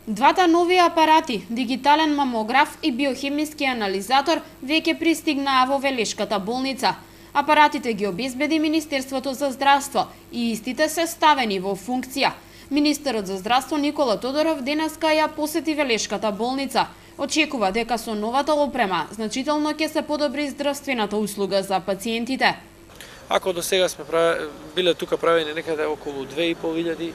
Двата нови апарати, дигитален мамограф и биохемиски анализатор, веќе пристигнаа во Велешката болница. Апаратите ги обезбеди Министерството за здравство и истите се ставени во функција. Министерот за здравство Никола Тодоров денеска ја посети Велешката болница. Очекува дека со новата опрема значително ќе се подобри здравствената услуга за пациентите. Ако до сега сме биле тука правени некаде околу 2500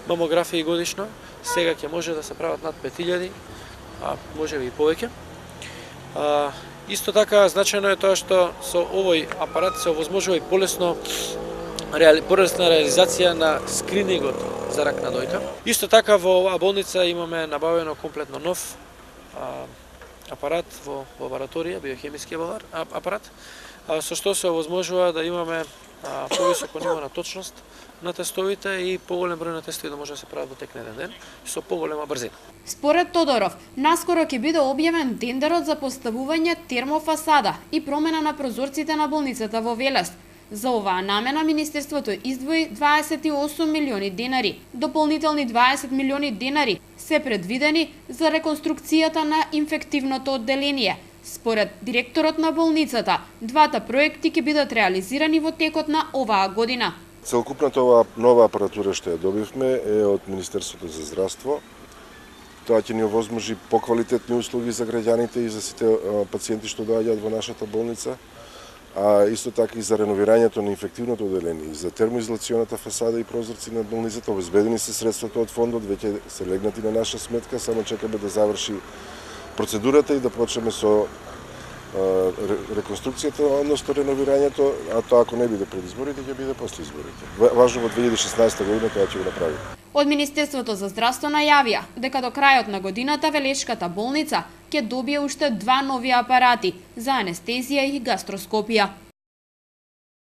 мамографии годишно, сега ќе може да се прават над 5000, а може би и повеќе. Исто така значајно е тоа што со овој апарат се овозможува и полесна реализација на скринингот за рак на дојка. Исто така во оваа болница имаме набавено комплетно нов апарат во лабораторија, биохемиски апарат, со што се овозможува да имаме повисоко ниво на точност на тестовите и поголем број на тестови да може да се прават во тек на еден ден со поголема брзина. Според Тодоров, наскоро ќе биде објавен тендерот за поставување термофасада и промена на прозорците на болницата во Велес. За оваа намена Министерството издвои 28 милиони денари. Дополнителни 20 милиони денари се предвидени за реконструкцијата на инфективното одделение. Според директорот на болницата, двата проекти ќе бидат реализирани во текот на оваа година. Целокупната оваа нова апаратура што ја добивме е од Министерството за здравство. Тоа ќе ни овозможи поквалитетни услуги за граѓаните и за сите пациенти што доаѓаат во нашата болница, а исто така и за реновирањето на инфективното одделение, и за термоизолационата фасада и прозорци на болницата. Обезбедени се средствата од фондот, веќе се легнати на наша сметка, само чекаме да заврши процедурата и да почнеме со реконструкцијата, односно реновирањето, а тоа ако не биде пред изборите, ќе биде после изборите. Важно во 2016 година тоа ќе го направи. Од Министерството за здравство најавија дека до крајот на годината Велешката болница ќе добие уште 2 нови апарати за анестезија и гастроскопија.